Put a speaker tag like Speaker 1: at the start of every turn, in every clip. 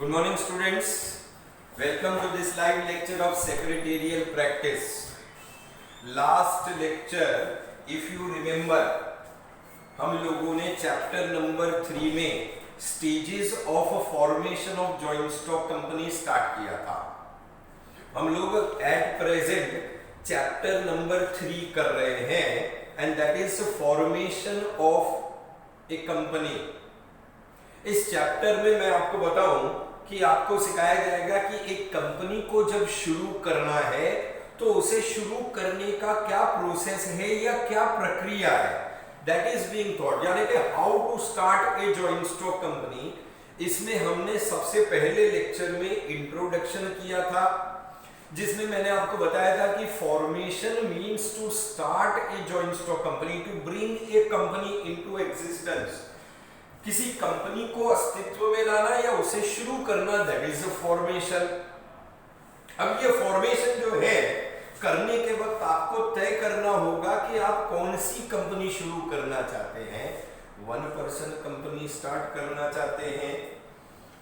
Speaker 1: Good morning students. Welcome to this live lecture of secretarial practice. Last lecture, if you remember, हम लोगों ने chapter number 3 में stages of formation of joint stock company start किया था। हम लोग at present chapter number 3 कर रहे हैं and that is formation of A company. इस चैप्टर में मैं आपको बताऊं कि आपको सिखाया जाएगा कि एक कंपनी को जब शुरू करना है तो उसे शुरू करने का क्या प्रोसेस है या क्या प्रक्रिया है, दैट इज बीइंग थॉट, यानी कि how to start a joint stock company. इसमें हमने सबसे पहले लेक्चर में इंट्रोडक्शन किया था जिसमें मैंने आपको बताया था कि formation means to start a joint stock company, to bring a company into existence, किसी कंपनी को अस्तित्व में लाना या उसे शुरू करना, दैट इज फॉर्मेशन। अब ये फॉर्मेशन जो है करने के वक्त आपको तय करना होगा कि आप कौन सी कंपनी शुरू करना चाहते हैं। 1 पर्सन कंपनी स्टार्ट करना चाहते हैं,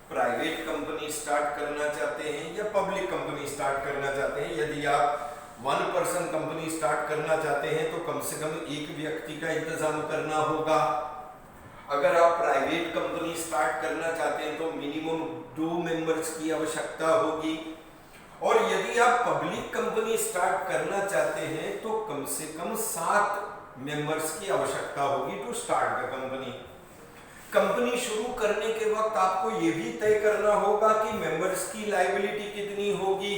Speaker 1: प्राइवेट कंपनी स्टार्ट करना चाहते हैं या पब्लिक कंपनी स्टार्ट करना चाहते हैं। यदि आप 1 पर्सन कंपनी स्टार्ट करना चाहते हैं तो कम से कम एक व्यक्ति का इंतजाम करना होगा। अगर आप प्राइवेट कंपनी स्टार्ट करना चाहते हैं तो मिनिमम 2 मेंबर्स की आवश्यकता होगी, और यदि आप पब्लिक कंपनी स्टार्ट करना चाहते हैं तो कम से कम 7 मेंबर्स की आवश्यकता होगी to start the company. Company शुरू करने के वक्त आपको यह भी तय करना होगा कि मेंबर्स की लायबिलिटी कितनी होगी।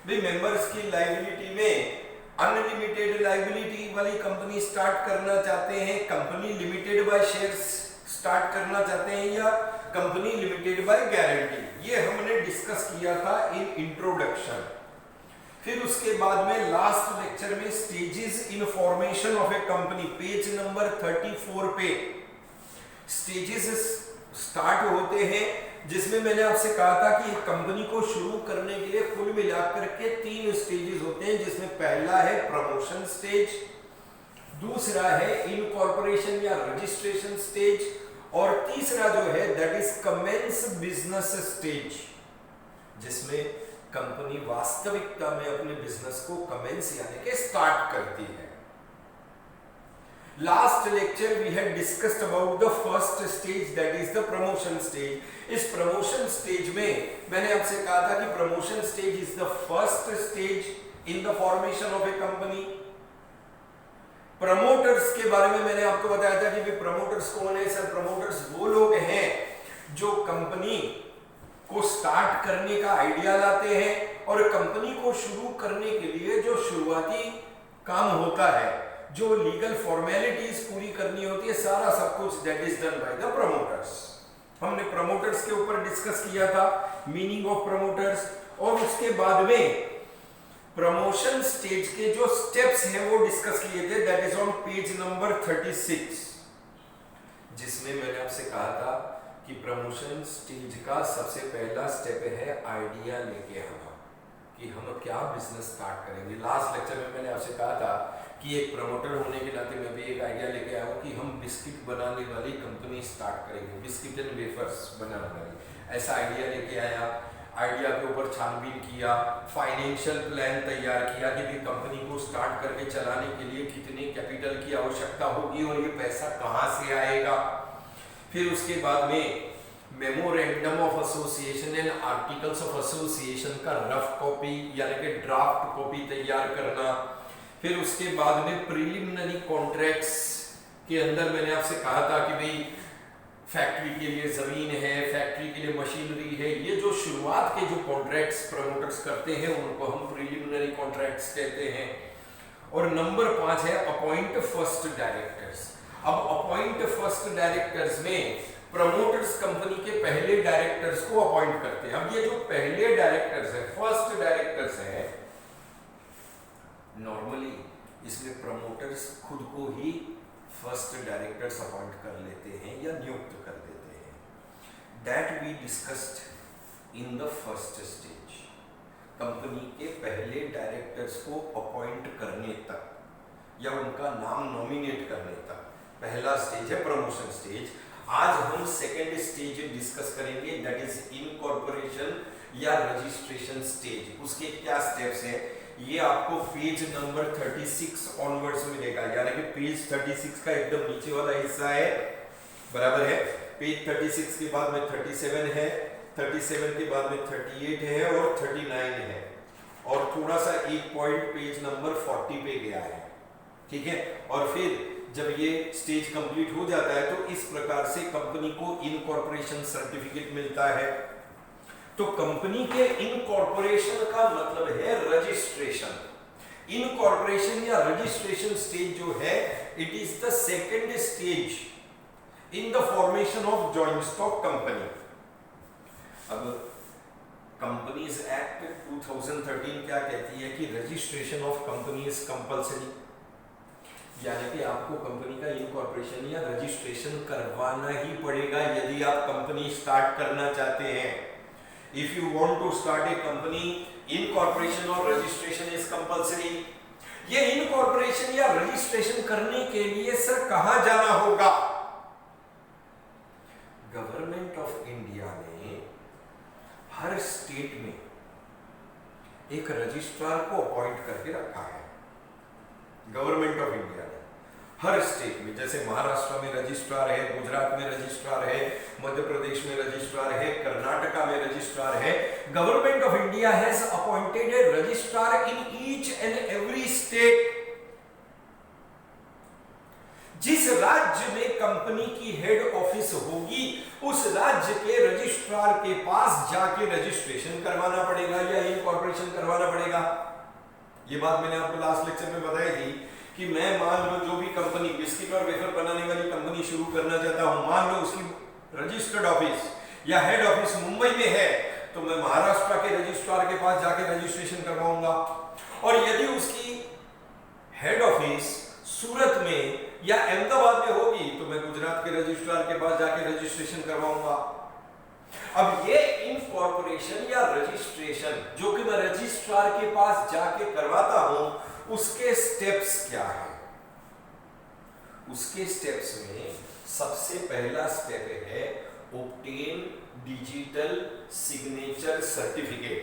Speaker 1: भाई मेंबर्स की लायबिलिटी में अनलिमिटेड लायबिलिटी वाली कंपनी स्टार्ट करना चाहते हैं, company limited by shares start करना चाहते हैं या कंपनी लिमिटेड बाय गारंटी, ये हमने डिस्कस किया था इन इंट्रोडक्शन। फिर उसके बाद में लास्ट लेक्चर में stages in formation of A company, page number 34 पे स्टेजेस स्टार्ट होते हैं, जिसमें मैंने आपसे कहा था कि कंपनी को शुरू करने के लिए कुल मिलाकर के 3 स्टेजेस होते हैं, जिसमें पहला है प्रमोशन स्टेज, दूसरा है इनकॉर्पोरेशन या रजिस्ट्रेशन स्टेज, और तीसरा जो है that is commence business stage, जिसमें कंपनी वास्तविकता में अपने बिजनेस को कमेंस यानी कि स्टार्ट करती है। Last lecture we had discussed about the first stage, that is the promotion stage. इस promotion stage में मैंने आपसे कहा था कि promotion stage is the first stage in the formation of a company. Promoters के बारे में मैंने आपको बताया था कि promoters कौन है। सर promoters वो लोग हैं जो कंपनी को स्टार्ट करने का आइडिया लाते हैं और कंपनी को शुरू करने के लिए जो शुरुआती काम होता है, जो लीगल फॉर्मेलिटीज पूरी करनी होती है, सारा सब कुछ that is done by the promoters. हमने प्रमोटर्स के ऊपर डिस्कस किया था, मीनिंग ऑफ प्रमोटर्स, और उसके बाद में प्रमोशन स्टेज के जो स्टेप्स हैं वो डिस्कस किए थे, that is on page number 36, जिसमें मैंने आपसे कहा था कि प्रमोशन स्टेज का सबसे पहला स्टेप है आइडिया लेके आना कि हम क्या बिजनेस स्टार्ट करेंगे। लास्ट लेक्चर में मैंने आपसे कहा था कि एक प्रमोटर होने के नाते मैं भी एक आइडिया लेके आया हूँ कि हम बिस्किट बनाने वाली कंपनी स्टार्ट करेंगे, बिस्किट एंड वेफर्स बनाने वाली, ऐसा आइडिया लेके आया। आइडिया के ऊपर छानबीन किया, फाइनेंशियल प्लान तैयार किया कि कंपनी को स्टार्ट करके चलाने के लिए कितने कैपिटल की आवश्यकता होगी और ये पैसा कहाँ से आएगा। फिर उसके बाद में memorandum of association and articles of association का रफ कॉपी यानी कि ड्राफ्ट कॉपी तैयार करना। फिर उसके बाद में प्रिलिमिनरी कॉन्ट्रैक्ट्स के अंदर मैंने आपसे कहा था कि भाई फैक्ट्री के लिए जमीन है, फैक्ट्री के लिए मशीनरी है, ये जो शुरुआत के जो कॉन्ट्रैक्ट्स प्रमोटर्स करते हैं उनको हम प्रिलिमिनरी कॉन्ट्रैक्ट्स कहते हैं। और नंबर 5 है अपॉइंट फर्स्ट डायरेक्टर्स। अब अपॉइंट फर्स्ट डायरेक्टर्स में प्रमोटर्स कंपनी के पहले डायरेक्टर्स को अपॉइंट करते हैं। अब ये जो पहले डायरेक्टर्स है, फर्स्ट डायरेक्टर्स है, नॉर्मली इसमें प्रमोटर्स खुद को ही फर्स्ट डायरेक्टर्स अपॉइंट कर लेते हैं या नियुक्त कर देते हैं। That we discussed in the first stage. Company के पहले डायरेक्टर्स को अपॉइंट करने तक या उनका नाम नॉमिनेट करने तक पहला स्टेज है प्रमोशन स्टेज। आज हम सेकेंड स्टेज डिस्कस करेंगे, दैट इज इनकॉर्पोरेशन या रजिस्ट्रेशन स्टेज। उसके क्या स्टेप्स हैं ये आपको पेज नंबर 36 ऑनवर्ड्स मिलेगा, यानी कि पेज 36 का एकदम नीचे वाला हिस्सा है, बराबर है। पेज 36 के बाद में 37 है, 37 के बाद में 38 है और 39 है, और थोड़ा सा एक पॉइंट पेज नंबर 40 पे गया है, ठीक है। और फिर जब ये स्टेज कंप्लीट हो जाता है तो इस प्रकार से कंपनी को इनकॉर्पोरेशन सर्टिफिकेट मिलता है। तो कंपनी के इनकॉर्पोरेशन का मतलब है रजिस्ट्रेशन। इनकॉर्पोरेशन या रजिस्ट्रेशन स्टेज जो है, it is the second stage in the formation of joint stock company. अब कंपनीज एक्ट 2013 क्या कहती है कि registration of company is compulsory, यानी कि आपको कंपनी का इनकॉर्पोरेशन या रजिस्ट्रेशन करवाना ही पड़ेगा यदि आप कंपनी स्टार्ट करना चाहते हैं। If you want to start a company, incorporation or registration is compulsory. ये इनकॉर्पोरेशन या रजिस्ट्रेशन करने के लिए सर कहां जाना होगा? गवर्नमेंट ऑफ इंडिया ने हर स्टेट में एक रजिस्ट्रार को अपॉइंट करके रखा है। गवर्नमेंट ऑफ इंडिया ने हर स्टेट में, जैसे महाराष्ट्र में रजिस्ट्रार है, गुजरात में रजिस्ट्रार है, मध्य प्रदेश में रजिस्ट्रार है, कर्नाटका में रजिस्ट्रार है। Government of India has appointed A registrar in each and every state. जिस राज्य में कंपनी की हेड ऑफिस होगी उस राज्य के रजिस्ट्रार के पास जाके रजिस्ट्रेशन करवाना पड़ेगा या इनकॉर्पोरेशन करवाना पड़ेगा। ये बात मैंने आपको लास्ट लेक्चर में बताई थी कि मैं मान लो जो भी कंपनी बिस्किट और वेफर बनाने वाली कंपनी शुरू करना चाहता हूं, मान लो उसकी रजिस्टर्ड ऑफिस या हेड ऑफिस मुंबई में है, तो मैं महाराष्ट्र के रजिस्ट्रार के पास जाके रजिस्ट्रेशन करवाऊंगा। और यदि उसकी हेड ऑफिस सूरत में या अहमदाबाद में होगी तो मैं गुजरात के रजिस्ट्रार के पास जाके रजिस्ट्रेशन करवाऊंगा। अब ये इनकॉर्पोरेशन या रजिस्ट्रेशन जो कि मैं रजिस्ट्रार के पास जाके करवाता हूं, उसके स्टेप्स क्या है? उसके स्टेप्स में सबसे पहला स्टेप है ऑब्टेन डिजिटल सिग्नेचर सर्टिफिकेट।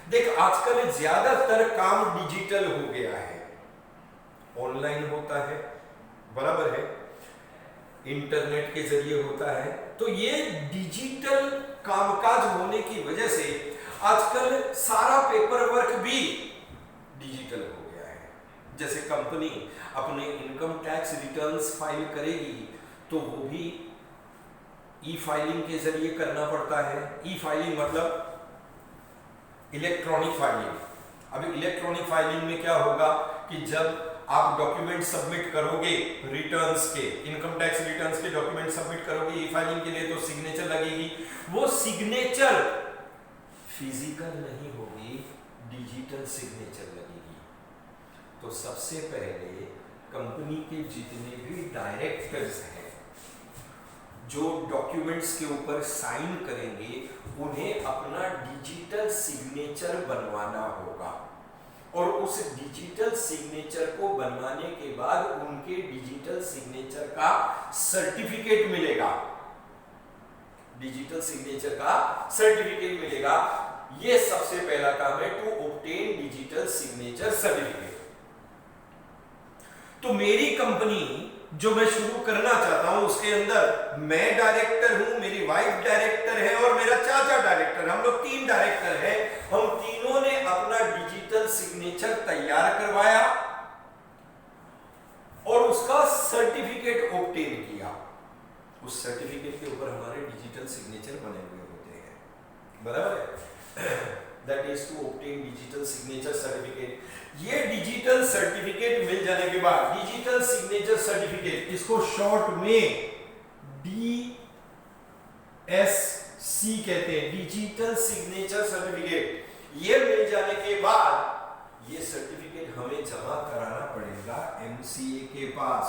Speaker 1: देख, आजकल ज्यादातर काम डिजिटल हो गया है, ऑनलाइन होता है, बराबर है, इंटरनेट के जरिए होता है। तो ये डिजिटल कामकाज होने की वजह से आजकल सारा पेपर वर्क भी डिजिटल हो गया है। जैसे कंपनी अपने इनकम टैक्स रिटर्न्स फाइल करेगी तो वो भी ई फाइलिंग के जरिए करना पड़ता है। ई फाइलिंग मतलब इलेक्ट्रॉनिक फाइलिंग। अब इलेक्ट्रॉनिक फाइलिंग में क्या होगा कि जब आप डॉक्यूमेंट सबमिट करोगे रिटर्न्स के, इनकम टैक्स रिटर्न्स के डॉक्यूमेंट सबमिट करोगे ई फाइलिंग के लिए, तो सिग्नेचर लगेगी। वो सिग्नेचर फिजिकल नहीं होगी, डिजिटल सिग्नेचर लगेगी। तो सबसे पहले कंपनी के जितने भी डायरेक्टर्स हैं जो डॉक्यूमेंट्स के ऊपर साइन करेंगे, उन्हें अपना डिजिटल सिग्नेचर बनवाना होगा। और उस डिजिटल सिग्नेचर को बनवाने के बाद उनके डिजिटल सिग्नेचर का सर्टिफिकेट मिलेगा। डिजिटल सिग्नेचर का सर्टिफिकेट मिलेगा। ये सबसे पहला काम है, to obtain digital signature certificate. तो मेरी कंपनी जो मैं शुरू करना चाहता हूं उसके अंदर मैं डायरेक्टर हूं, मेरी वाइफ डायरेक्टर है और मेरा चाचा डायरेक्टर, हम लोग 3 डायरेक्टर हैं। हम तीनों ने अपना डिजिटल सिग्नेचर तैयार करवाया और उसका सर्टिफिकेट ऑब्टेन किया। उस सर्टिफिकेट के ऊपर हमारे डिजिटल सिग्नेचर बने हुए होते हैं, बराबर है। That is to obtain digital signature certificate. ये डिजिटल सर्टिफिकेट मिल जाने के बाद, डिजिटल सिग्नेचर सर्टिफिकेट, इसको शॉर्ट में DSC कहते हैं, डिजिटल सिग्नेचर सर्टिफिकेट। ये मिल जाने के बाद ये सर्टिफिकेट हमें जमा कराना पड़ेगा MCA के पास।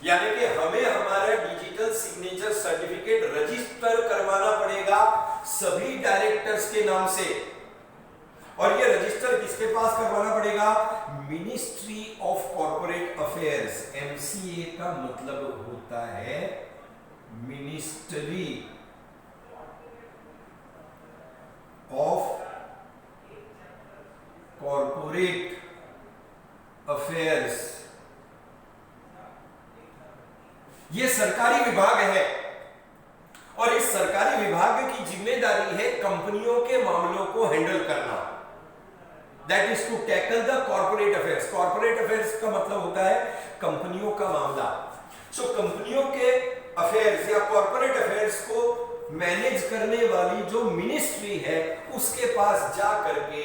Speaker 1: यानी कि हमें हमारा डिजिटल सिग्नेचर सर्टिफिकेट रजिस्टर करवाना पड़ेगा सभी डायरेक्टर्स के नाम से। और ये रजिस्टर किसके पास करवाना पड़ेगा? Ministry of corporate affairs, MCA का मतलब होता है मिनिस्ट्री ऑफ कॉर्पोरेट अफेयर्स। ये सरकारी विभाग है और इस सरकारी विभाग की जिम्मेदारी है कंपनियों के मामलों को हैंडल करना। That is to tackle the corporate affairs. Corporate affairs का मतलब होता है कंपनियों का मामला। सो कंपनियों के अफेयर्स या कॉर्पोरेट अफेयर्स को मैनेज करने वाली जो मिनिस्ट्री है उसके पास जा करके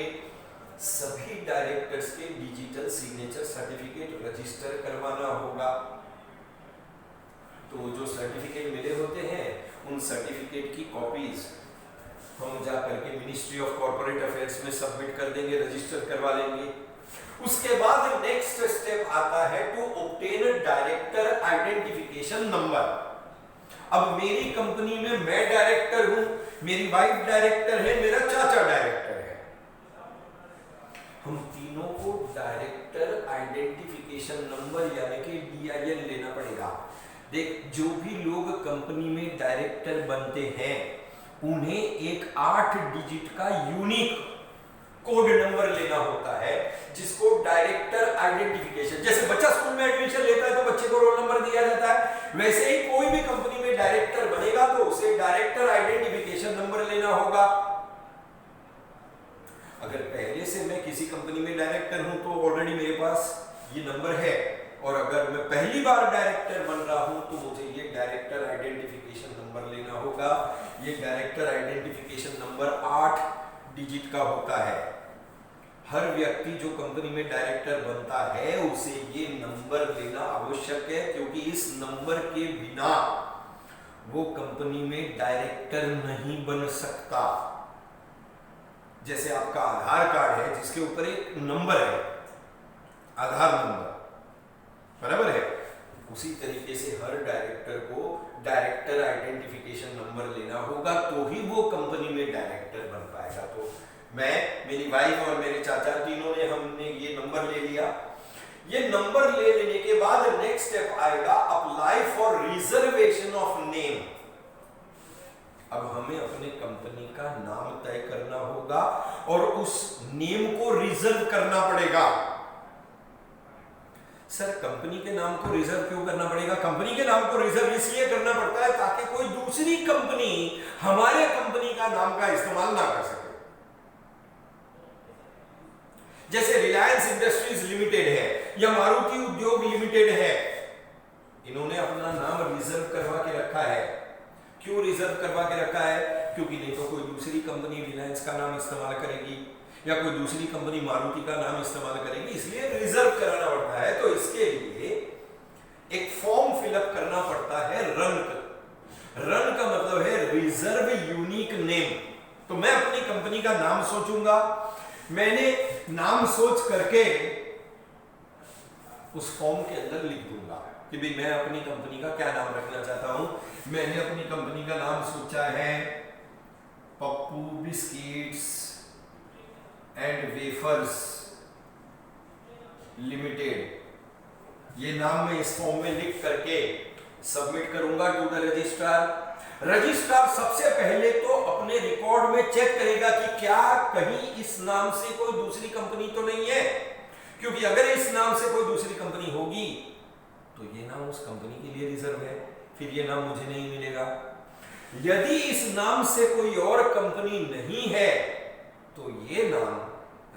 Speaker 1: सभी डायरेक्टर्स के डिजिटल सिग्नेचर सर्टिफिकेट रजिस्टर करवाना होगा। तो जो सर्टिफिकेट मिले होते हैं उन सर्टिफिकेट की कॉपीज हम जा करके मिनिस्ट्री ऑफ कॉर्पोरेट अफेयर्स में सबमिट कर देंगे, रजिस्टर करवा लेंगे। उसके बाद नेक्स्ट स्टेप आता है to obtain director identification number. अब मेरी कंपनी में मैं डायरेक्टर हूं, मेरी वाइफ डायरेक्टर है, मेरा चाचा डायरेक्टर है। हम तीनों को डायरेक्टर आइडेंटिफिकेशन नंबर यानी कि DIN लेना पड़ेगा। देख, जो भी लोग कंपनी में डायरेक्टर बनते हैं उन्हें एक 8 डिजिट का यूनिक कोड नंबर लेना होता है जिसको डायरेक्टर आइडेंटिफिकेशन, जैसे बच्चा स्कूल में एडमिशन लेता है तो बच्चे को रोल नंबर दिया जाता है, वैसे ही कोई भी कंपनी में डायरेक्टर बनेगा तो उसे डायरेक्टर आइडेंटिफिकेशन नंबर लेना होगा। अगर पहले से मैं किसी कंपनी में डायरेक्टर हूं तो ऑलरेडी मेरे पास ये नंबर है, और अगर मैं पहली बार डायरेक्टर बन रहा हूं तो मुझे ये डायरेक्टर आइडेंटिफिकेशन नंबर लेना होगा। ये डायरेक्टर आइडेंटिफिकेशन नंबर 8 डिजिट का होता है। हर व्यक्ति जो कंपनी में डायरेक्टर बनता है उसे ये नंबर लेना आवश्यक है, क्योंकि इस नंबर के बिना वो कंपनी में डायरेक्टर नहीं बन सकता। जैसे आपका आधार कार्ड है जिसके ऊपर एक नंबर है, आधार नंबर, बराबर है, उसी तरीके से हर डायरेक्टर को डायरेक्टर आइडेंटिफिकेशन नंबर लेना होगा तो ही वो कंपनी में डायरेक्टर बन पाएगा। तो मैं, मेरी वाइफ और मेरे चाचा तीनों ने, हमने ये नंबर ले लिया। ये नंबर ले लेने के बाद नेक्स्ट स्टेप आएगा apply for reservation of name. अब हमें अपने कंपनी का नाम तय करना होगा और उस नेम को रिजर्व करना पड़ेगा। सर, कंपनी के नाम को रिजर्व क्यों करना पड़ेगा? कंपनी के नाम को रिजर्व इसलिए करना पड़ता है ताकि कोई दूसरी कंपनी हमारे कंपनी का नाम का इस्तेमाल ना कर सके। जैसे रिलायंस इंडस्ट्रीज लिमिटेड है या मारुति उद्योग लिमिटेड है, इन्होंने अपना नाम रिजर्व करवा के रखा है। क्यों रिजर्व करवा के रखा है? क्योंकि नहीं तो कोई दूसरी कंपनी रिलायंस का नाम इस्तेमाल करेगी या कोई दूसरी कंपनी मारुति का नाम इस्तेमाल करेगी, इसलिए रिजर्व कराना पड़ता है। तो इसके लिए एक फॉर्म फिलअप करना पड़ता है, रन का मतलब है रिजर्व यूनिक नेम। तो मैं अपनी कंपनी का नाम सोचूंगा, मैंने नाम सोच करके उस फॉर्म के अंदर लिख दूंगा कि भाई मैं अपनी कंपनी का क्या नाम रखना चाहता हूं। मैंने अपनी कंपनी का नाम सोचा है Pappu biscuits and wafers limited. ये नाम मैं इस फॉर्म में लिख करके सबमिट करूंगा टू द रजिस्ट्रार। रजिस्ट्रार सबसे पहले तो अपने रिकॉर्ड में चेक करेगा कि क्या कहीं इस नाम से कोई दूसरी कंपनी तो नहीं है, क्योंकि अगर इस नाम से कोई दूसरी कंपनी होगी तो ये नाम उस कंपनी के लिए रिजर्व है, फिर ये नाम मुझे नहीं मिलेगा। यदि इस नाम से कोई और कंपनी नहीं है तो ये नाम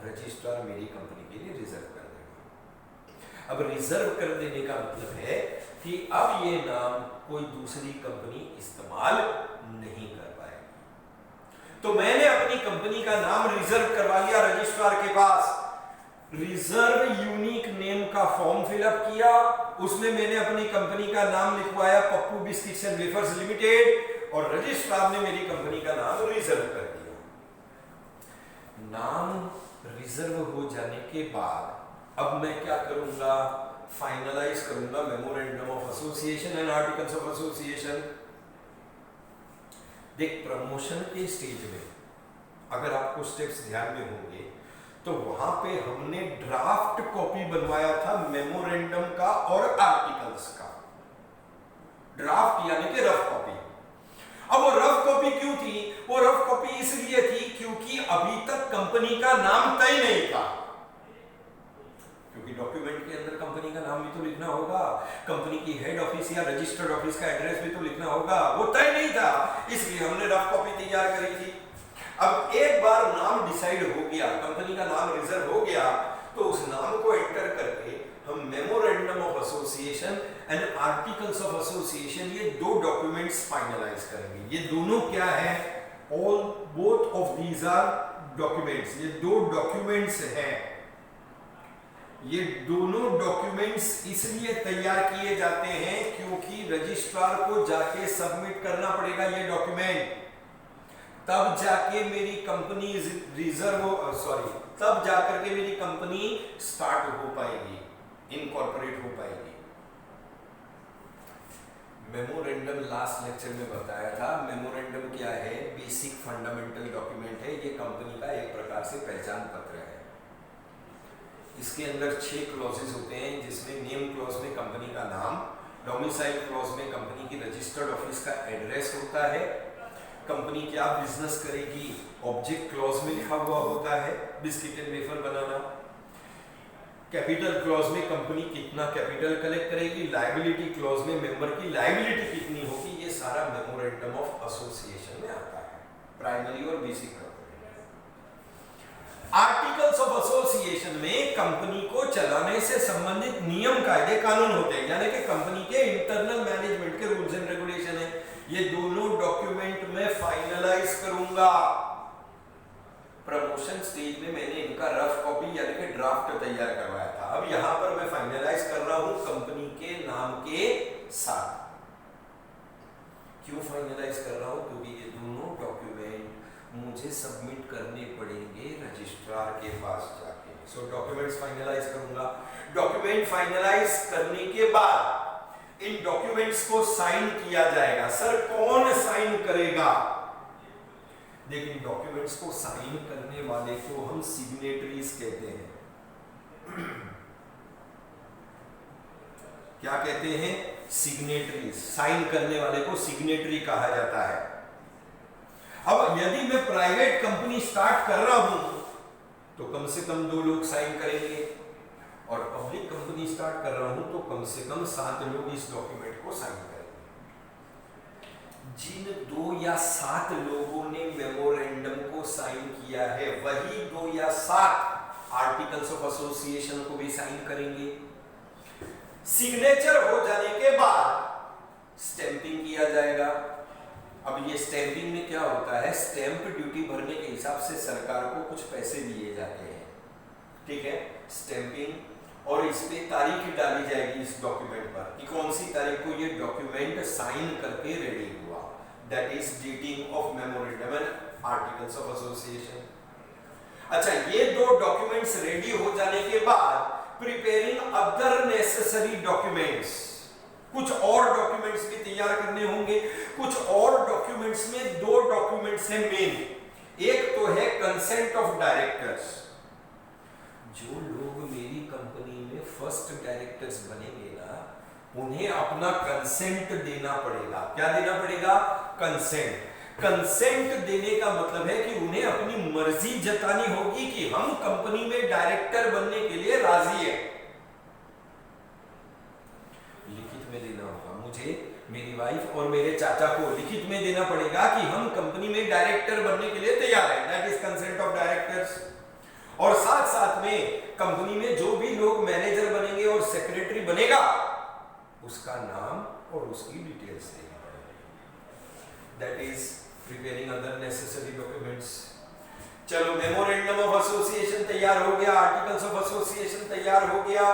Speaker 1: रजिस्ट्रार मेरी कंपनी के लिए रिजर्व कर देगा। अब रिजर्व कर देने का मतलब है कि अब ये नाम कोई दूसरी कंपनी इस्तेमाल नहीं कर पाएगी। तो मैंने अपनी कंपनी का नाम रिजर्व करवा लिया रजिस्ट्रार के पास। रिजर्व यूनिक नेम का फॉर्म फिलअप किया, उसमें मैंने अपनी कंपनी का नाम लिखवाया Pappu biscuits and wafers limited, और रजिस्ट्रार ने मेरी कंपनी का नाम रिजर्व कर दिया। नाम रिजर्व हो जाने के बाद अब मैं क्या करूंगा? फाइनलाइज करूंगा memorandum of association and articles of association. देख, प्रमोशन के स्टेज में अगर आपको स्टेप्स ध्यान में होंगे तो वहां पे हमने ड्राफ्ट कॉपी बनवाया था मेमोरेंडम का और आर्टिकल्स का। ड्राफ्ट यानी कि रफ कॉपी। अब वो रफ कॉपी क्यों थी? वो रफ कॉपी इसलिए थी क्योंकि अभी तक कंपनी का नाम तय नहीं था। क्योंकि डॉक्यूमेंट के अंदर कंपनी का नाम भी तो लिखना होगा, कंपनी की हेड ऑफिस या रजिस्टर्ड ऑफिस का एड्रेस भी तो लिखना होगा, वो तय नहीं था, इसलिए हमने रफ कॉपी तैयार करी थी। अब एक बार नाम डिसाइड हो गया, कंपनी का नाम रिजर्व हो गया, तो उस नाम को एंटर करके हम memorandum of association and articles of association, ये दो डॉक्यूमेंट्स फाइनलाइज करेंगे। ये दोनों क्या है? All both of these are documents. ये दो डॉक्यूमेंट्स हैं। ये दोनों डॉक्यूमेंट्स इसलिए तैयार किए जाते हैं क्योंकि रजिस्ट्रार को जाके सबमिट करना पड़ेगा ये डॉक्यूमेंट, तब जाके मेरी कंपनी तब जाकर के मेरी कंपनी स्टार्ट हो पाएगी, इनकॉर्पोरेट हो पाएगी। मेमोरेंडम लास्ट लेक्चर में बताया था। मेमोरेंडम क्या है? बेसिक फंडामेंटल डॉक्यूमेंट है। ये कंपनी का एक प्रकार से पहचान पत्र है। इसके अंदर 6 क्लॉजेज होते हैं, जिसमें नेम क्लॉज में कंपनी का नाम, डोमिसाइल क्लॉज में कंपनी की रजिस्टर्ड ऑफिस का एड्रेस होता है, कंपनी क्या बिजनेस करेगी ऑब्जेक्ट क्लॉज में लिखा हुआ होता है, biscuit and wafer banana. Capital clause में कंपनी कितना कैपिटल कलेक्ट करेगी, लायबिलिटी क्लॉज में मेंबर की लायबिलिटी कितनी होगी, ये सारा मेमोरेंडम ऑफ एसोसिएशन में आता है, प्राइमरी और बेसिक। आर्टिकल्स ऑफ एसोसिएशन में कंपनी को चलाने से संबंधित नियम, कायदे, कानून होते हैं, यानी कि कंपनी के इंटरनल मैनेजमेंट के रूल्स एंड रेगुलेशन है। ये दोनों डॉक्यूमेंट में फाइनलाइज करूंगा। प्रमोशन स्टेज में मैंने इनका रफ कॉपी यानी कि ड्राफ्ट तैयार करवाया था। अब यहां पर मैं फाइनलाइज कर रहा हूं कंपनी के नाम के साथ। क्यों फाइनलाइज कर रहा हूं? क्योंकि ये दोनों डॉक्यूमेंट मुझे सबमिट करने पड़ेंगे रजिस्ट्रार के पास जाके। सो डॉक्यूमेंट्स फाइनलाइज करूंगा। डॉक्यूमेंट फाइनलाइज करने के बाद इन डॉक्यूमेंट्स को साइन किया जाएगा। सर कौन साइन करेगा? लेकिन डॉक्यूमेंट्स को साइन करने वाले को हम सिग्नेटरीज कहते हैं। क्या कहते हैं? सिग्नेटरीज। साइन करने वाले को सिग्नेटरी कहा जाता है। अब यदि मैं प्राइवेट कंपनी स्टार्ट कर रहा हूं तो कम से कम 2 लोग साइन करेंगे, और पब्लिक कंपनी स्टार्ट कर रहा हूं तो कम से कम 7 लोग इस डॉक्यूमेंट को साइन करेंगे। जिन 2 या 7 लोगों ने मेमोरेंडम को साइन किया है, वही 2 या 7 आर्टिकल्स ऑफ एसोसिएशन को भी साइन करेंगे। सिग्नेचर हो जाने के बाद स्टैंपिंग किया जाएगा। अब ये स्टैंपिंग में क्या होता है? स्टैंप ड्यूटी भरने के हिसाब से सरकार को कुछ पैसे दिए जाते हैं, ठीक है। स्टैंपिंग, और इस पे तारीख डाली जाएगी इस डॉक्यूमेंट पर कि कौन सी तारीख को ये डॉक्यूमेंट साइन करके रेडी हुआ। That is dating of memorandum and articles of association. अच्छा, ये 2 डॉक्यूमेंट्स रेडी हो जाने के बाद प्रिपेयरिंग अदर नेसेसरी डॉक्यूमेंट्स, कुछ और डॉक्यूमेंट्स भी तैयार करने होंगे। कुछ और डॉक्यूमेंट्स में 2 डॉक्यूमेंट्स हैं मेन। एक तो है कंसेंट ऑफ डायरेक्टर्स। जो लोग मेरी कंपनी में फर्स्ट डायरेक्टर्स बनेंगे ना, उन्हें अपना कंसेंट देना पड़ेगा। क्या देना पड़ेगा? कंसेंट। कंसेंट देने का मतलब है कि उन्हें अपनी मर्जी जतानी होगी कि हम कंपनी में डायरेक्टर बनने के लिए राजी हैं। लिखित में देना होगा मुझे, मेरी वाइफ और मेरे चाचा को लिखित में देना पड़ेगा कि हम कंपनी में डायरेक्टर बनने के लिए तैयार हैं। That is consent of directors. और साथ साथ में कंपनी में जो भी लोग मैनेजर बनेंगे और सेक्रेटरी बनेगा, उसका नाम और उसकी डिटेल्स देनी पड़ेगी। That is preparing other necessary documents. चलो, मेमोरेंडम ऑफ एसोसिएशन तैयार हो गया, आर्टिकल्स ऑफ एसोसिएशन तैयार हो गया,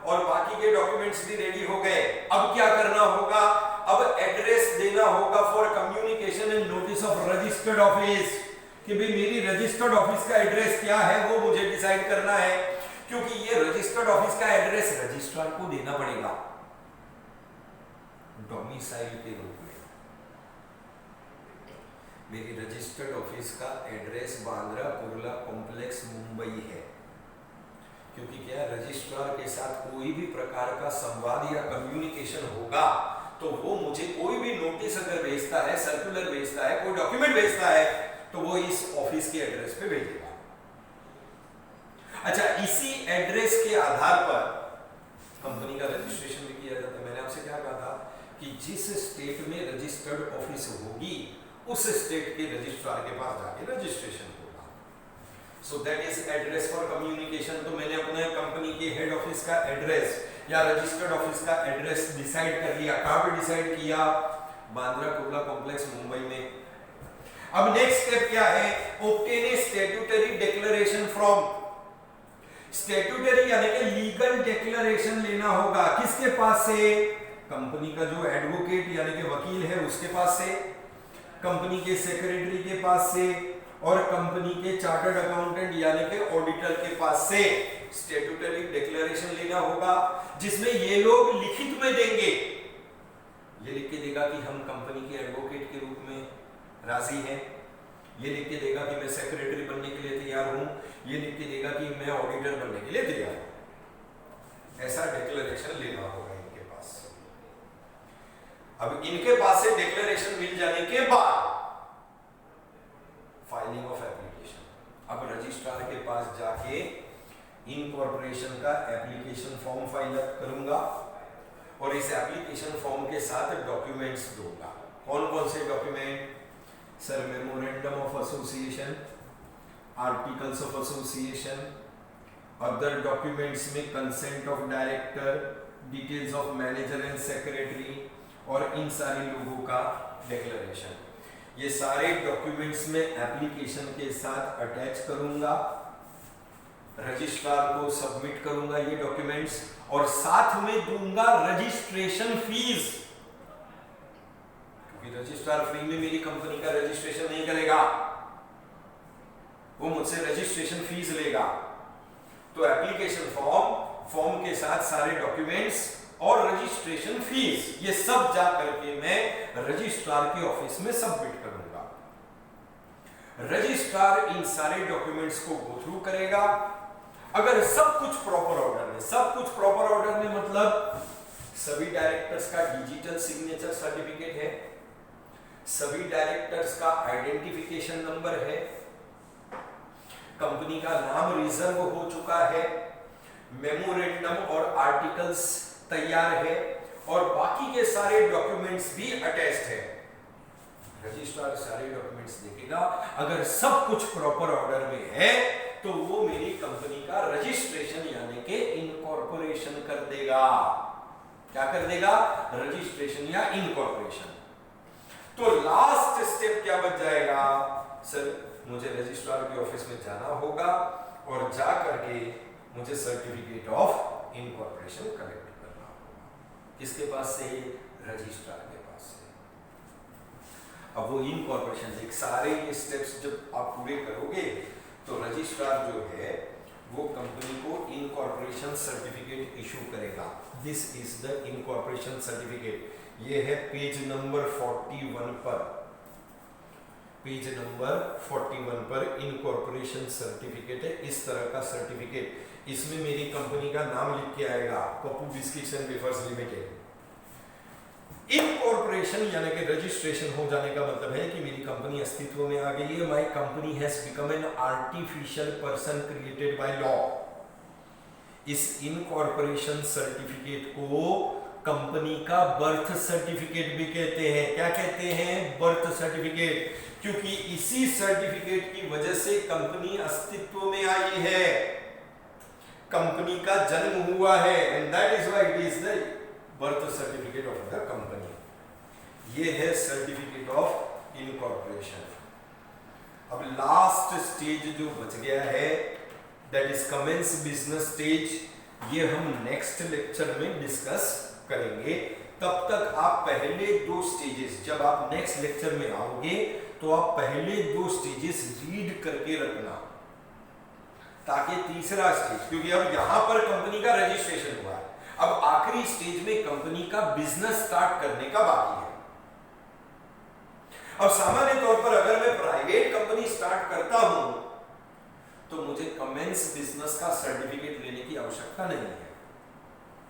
Speaker 1: और बाकी के डॉक्यूमेंट्स भी रेडी हो गए। अब क्या करना होगा? अब एड्रेस देना होगा for communication and notice of registered office, कि भाई मेरी रजिस्टर्ड ऑफिस का एड्रेस क्या है वो मुझे डिसाइड करना है, क्योंकि ये रजिस्टर्ड ऑफिस का एड्रेस रजिस्ट्रार को देना पड़ेगा डोमिसाइल के रूप में। मेरी रजिस्टर्ड ऑफिस का एड्रेस बांद्रा कुर्ला कॉम्प्लेक्स मुंबई है। क्योंकि क्या रजिस्ट्रार के साथ कोई भी प्रकार का संवाद या कम्युनिकेशन होगा तो वो मुझे कोई भी नोटिस अगर भेजता है, सर्कुलर भेजता है, कोई डॉक्यूमेंट भेजता है तो वो इस ऑफिस के एड्रेस पे भेजेगा। अच्छा, इसी एड्रेस के आधार पर कंपनी का रजिस्ट्रेशन भी किया जाता है। मैंने आपसे क्या कहा था कि जिस स्टेट में रजिस्टर्ड ऑफिस होगी उस स्टेट के रजिस्ट्रार के पास जाके रजिस्ट्रेशन होगा। So that is address for communication. तो मैंने अपने कंपनी के हेड ऑफिस का एड्रेस या रजिस्टर्ड ऑफिस का एड्रेस डिसाइड कर लिया। कहां पे डिसाइड किया? बांद्रा कुर्ला कॉम्प्लेक्स, मुंबई में। अब नेक्स्ट स्टेप क्या है? Obtain a statutory declaration from. Statutory यानी कि लीगल डिक्लेरेशन लेना होगा। किसके पास से? कंपनी का जो एडवोकेट यानी कि वकील है उसके पास से, कंपनी के सेक्रेटरी के पास से और कंपनी के चार्टर्ड अकाउंटेंट यानी कि ऑडिटर के पास से स्टैट्यूटरी डिक्लेरेशन लेना होगा, जिसमें ये लोग लिखित में देंगे। ये लिख के देगा कि हम कंपनी के एडवोकेट के रूप में राजी हैं, ये लिख के देगा कि मैं सेक्रेटरी बनने के लिए तैयार हूं, ये लिख के देगा कि मैं ऑडिटर बनने के लिए तैयार हूं। ऐसा डिक्लेरेशन लेना होगा इनके पास। अब इनके पास से डिक्लेरेशन मिल जाने के बाद फाइलिंग ऑफ एप्लीकेशन। अब रजिस्ट्रार के पास जाके इनकॉर्पोरेशन का एप्लीकेशन फॉर्म फाइल अप करूंगा और इस एप्लीकेशन फॉर्म के साथ डॉक्यूमेंट्स दूंगा। कौन कौन से document? Sir, memorandum of association, articles of association, other documents में consent of director, details of manager and secretary और इन सारे लोगों का डिक्लेरेशन। ये सारे डॉक्यूमेंट्स में एप्लीकेशन के साथ अटैच करूंगा, रजिस्ट्रार को सबमिट करूंगा ये डॉक्यूमेंट्स और साथ में दूंगा रजिस्ट्रेशन फीस, क्योंकि रजिस्ट्रार फ्री में मेरी कंपनी का रजिस्ट्रेशन नहीं करेगा, वो मुझसे रजिस्ट्रेशन फीस लेगा। तो एप्लीकेशन फॉर्म के साथ सारे डॉक्यूमेंट्स और रजिस्ट्रेशन फीस, ये सब जा करके मैं रजिस्ट्रार के ऑफिस में सबमिट करूंगा। रजिस्ट्रार इन सारे डॉक्यूमेंट्स को गो थ्रू करेगा। अगर सब कुछ प्रॉपर ऑर्डर में, सब कुछ प्रॉपर ऑर्डर में मतलब सभी डायरेक्टर्स का डिजिटल सिग्नेचर सर्टिफिकेट है, सभी डायरेक्टर्स का आइडेंटिफिकेशन नंबर है, कंपनी का नाम रिजर्व हो चुका है, मेमोरेंडम और आर्टिकल्स तैयार है और बाकी के सारे डॉक्यूमेंट्स भी अटैच्ड है, रजिस्ट्रार सारे डॉक्यूमेंट्स देखेगा। अगर सब कुछ प्रॉपर ऑर्डर में है तो वो मेरी कंपनी का रजिस्ट्रेशन यानी कि इनकॉर्पोरेशन कर देगा। क्या कर देगा? रजिस्ट्रेशन या इनकॉर्पोरेशन। तो लास्ट स्टेप क्या बच जाएगा? सर, मुझे रजिस्ट्रार के ऑफिस में जाना होगा और जा करके मुझे सर्टिफिकेट ऑफ इनकॉर्पोरेशन कलेक्ट करना होगा। किसके पास से? रजिस्ट्रार के पास से। अब वो इनकॉर्पोरेशन देख सारे ये स्टेप्स जब आप पूरे करोगे तो रजिस्ट्रार जो है वो कंपनी को इनकॉर्पोरेशन सर्टिफिकेट इशू करेगा। This is the incorporation certificate. ये है पेज नंबर 41 पर, पेज नंबर 41 पर इनकॉर्पोरेशन सर्टिफिकेट है। इस तरह का सर्टिफिकेट, इसमें मेरी कंपनी का नाम लिख के आएगा, Pappu biscuits and wafers limited. Incorporation यानी कि रजिस्ट्रेशन हो जाने का मतलब है कि मेरी कंपनी अस्तित्व में आ गई है। My company has become an artificial person created by law. इस इनकॉर्पोरेशन सर्टिफिकेट को कंपनी का बर्थ सर्टिफिकेट भी कहते हैं। क्या कहते हैं? बर्थ सर्टिफिकेट, क्योंकि इसी सर्टिफिकेट की वजह से कंपनी अस्तित्व में आई है, कंपनी का जन्म हुआ है, and that is why it is the birth certificate of the company. ये है सर्टिफिकेट ऑफ इनकॉर्पोरेशन। अब लास्ट स्टेज जो बच गया है that is commence business stage, ये हम नेक्स्ट लेक्चर में डिस्कस करेंगे। तब तक आप पहले दो स्टेजेस, जब आप नेक्स्ट लेक्चर में आओगे तो आप पहले दो स्टेजेस रीड करके रखना, ताकि तीसरा स्टेज, क्योंकि अब यहां पर कंपनी का रजिस्ट्रेशन हुआ है, अब आखिरी स्टेज में कंपनी का बिजनेस स्टार्ट करने का बाकी है। अब सामान्य तौर पर अगर मैं प्राइवेट कंपनी स्टार्ट करता हूं तो मुझे कमेंस बिजनेस का सर्टिफिकेट लेने की आवश्यकता नहीं है,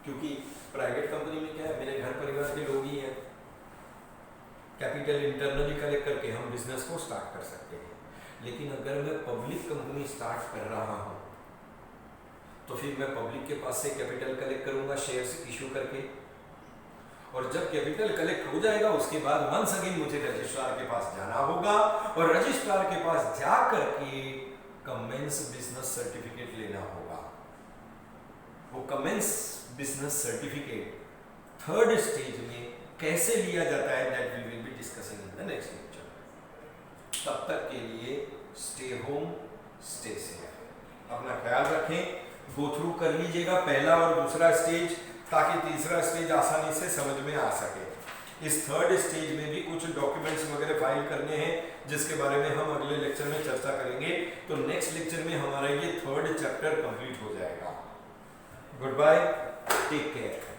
Speaker 1: क्योंकि प्राइवेट कंपनी में क्या है, मेरे घर परिवार के लोग ही हैं। कैपिटल इंटरनली कलेक्ट करके हम बिजनेस को स्टार्ट कर सकते हैं। लेकिन अगर मैं पब्लिक कंपनी स्टार्ट कर रहा हूं तो फिर मैं पब्लिक के पास से कैपिटल कलेक्ट करूंगा शेयर्स इशू करके, और जब कैपिटल कलेक्ट हो जाएगा उसके बाद वंस अगेन मुझे रजिस्ट्रार के पास जाना होगा, और रजिस्ट्रार के पास जा करके कमेंस बिजनेस सर्टिफिकेट लेना होगा। वो commence business certificate third stage में कैसे लिया जाता है, that we will be discussing in the next lecture. तब तक के लिए स्टे होम, स्टे सेफ। अपना ख्याल रखें, गो थ्रू कर लीजिएगा पहला और दूसरा स्टेज, ताकि तीसरा स्टेज आसानी से समझ में आ सके। इस थर्ड स्टेज में भी कुछ डॉक्यूमेंट्स वगैरह फाइल करने हैं, जिसके बारे में हम अगले लेक्चर में चर्चा करेंगे। तो नेक्स्ट लेक्चर में हमारा ये थर्ड चैप्टर कंप्लीट हो जाएगा। Good bye, take care.